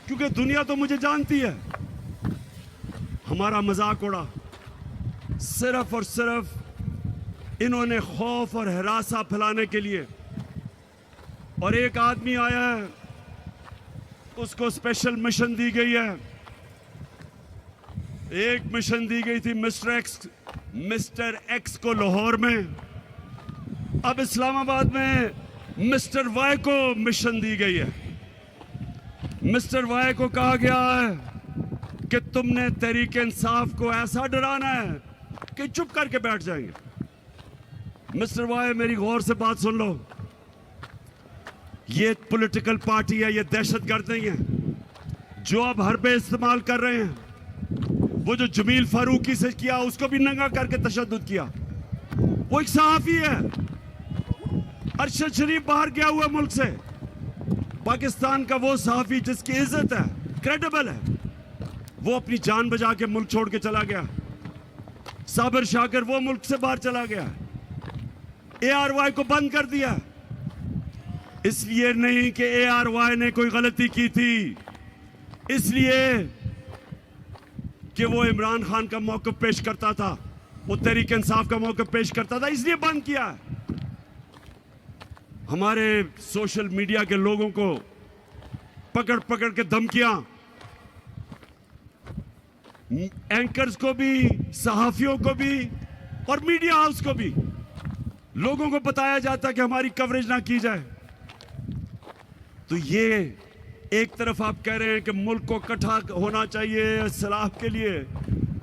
क्योंकि दुनिया तो मुझे जानती है। हमारा मजाक उड़ा, सिर्फ और सिर्फ इन्होंने खौफ और हरासा फैलाने के लिए। और एक आदमी आया है, उसको स्पेशल मिशन दी गई है। एक मिशन दी गई थी मिस्टर एक्स को लाहौर में, अब इस्लामाबाद में मिस्टर वाई को मिशन दी गई है। मिस्टर वाई को कहा गया है कि तुमने तहरीक इंसाफ को ऐसा डराना है कि चुप करके बैठ जाएंगे। मिस्टर वाई, मेरी गौर से बात सुन लो, ये पॉलिटिकल पार्टी है, ये दहशतगर्द नहीं है। जो अब हरबे इस्तेमाल कर रहे हैं, वो जो जमील फारूकी से किया उसको भी नंगा करके तशद्दुद किया। वो एक सहाफी है, अरशद शरीफ बाहर गया हुआ मुल्क से, पाकिस्तान का वो सहाफी जिसकी इज्जत है, क्रेडिबल है, वो अपनी जान बचा के मुल्क छोड़ के चला गया। साबिर शाकिर वो मुल्क से बाहर चला गया। ARY को बंद कर दिया, इसलिए नहीं कि ARY ने कोई गलती की थी, इसलिए कि वो इमरान खान का मौक़िफ़ पेश करता था, वो तहरीक इंसाफ का मौक़िफ़ पेश करता था, इसलिए बंद किया। हमारे सोशल मीडिया के लोगों को पकड़ पकड़ के धमकियां, एंकर्स को भी, सहाफियों को भी और मीडिया हाउस को भी, लोगों को बताया जाता कि हमारी कवरेज ना की जाए। तो ये एक तरफ आप कह रहे हैं कि मुल्क को इकट्ठा होना चाहिए सलाह के लिए,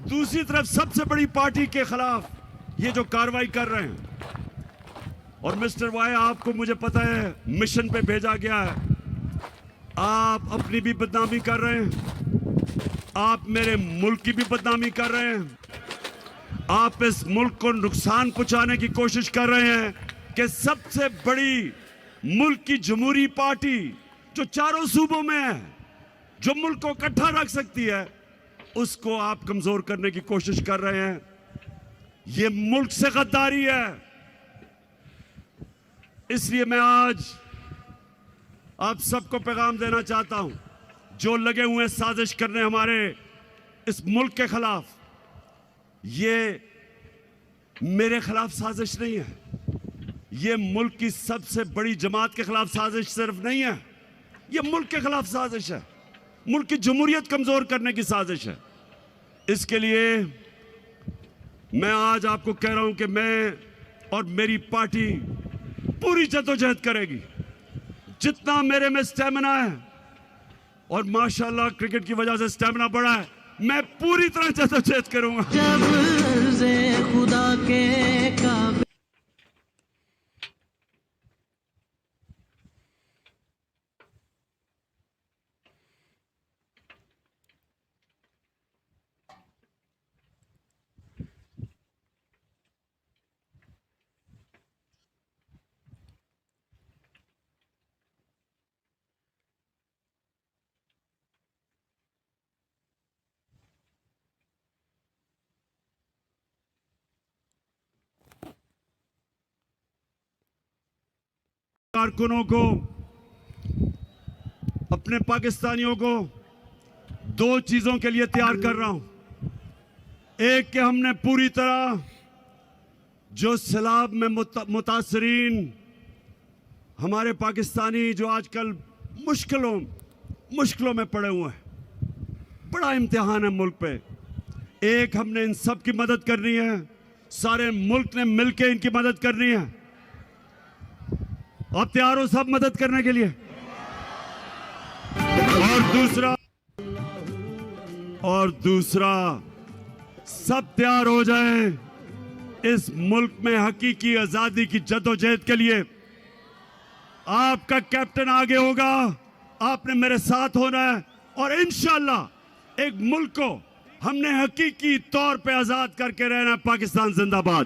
दूसरी तरफ सबसे बड़ी पार्टी के खिलाफ ये जो कार्रवाई कर रहे हैं। और मिस्टर वाई, आपको मुझे पता है मिशन पे भेजा गया है, आप अपनी भी बदनामी कर रहे हैं, आप मेरे मुल्क की भी बदनामी कर रहे हैं, आप इस मुल्क को नुकसान पहुंचाने की कोशिश कर रहे हैं कि सबसे बड़ी मुल्क की जमहूरी पार्टी जो चारों सूबों में है, जो मुल्क को इकट्ठा रख सकती है, उसको आप कमजोर करने की कोशिश कर रहे हैं। यह मुल्क से गद्दारी है। इसलिए मैं आज आप सबको पैगाम देना चाहता हूं, जो लगे हुए साजिश करने हमारे इस मुल्क के खिलाफ, ये मेरे खिलाफ साजिश नहीं है, ये मुल्क की सबसे बड़ी जमात के खिलाफ साजिश सिर्फ नहीं है, ये मुल्क के खिलाफ साजिश है, मुल्क की जमहूरियत कमजोर करने की साजिश है। इसके लिए मैं आज आपको कह रहा हूं कि मैं और मेरी पार्टी पूरी जद्दोजहद करेगी, जितना मेरे में स्टेमिना है, और माशाल्लाह क्रिकेट की वजह से स्टेमिना बढ़ा है, मैं पूरी तरह जद्दोजहद करूंगा। जब से खुदा के काबिल कारकुनों को, अपने पाकिस्तानियों को दो चीजों के लिए तैयार कर रहा हूं। एक कि हमने पूरी तरह जो सैलाब में मुतासरीन हमारे पाकिस्तानी जो आजकल मुश्किलों में पड़े हुए हैं, बड़ा इम्तिहान है मुल्क पे, एक हमने इन सब की मदद करनी है, सारे मुल्क ने मिलकर इनकी मदद करनी है। आप तैयार हो सब मदद करने के लिए? और दूसरा सब तैयार हो जाएं इस मुल्क में हकीकी आजादी की जद्दोजहद के लिए। आपका कैप्टन आगे होगा, आपने मेरे साथ होना है, और इंशाअल्लाह एक मुल्क को हमने हकीकी तौर पे आजाद करके रहना है। पाकिस्तान जिंदाबाद।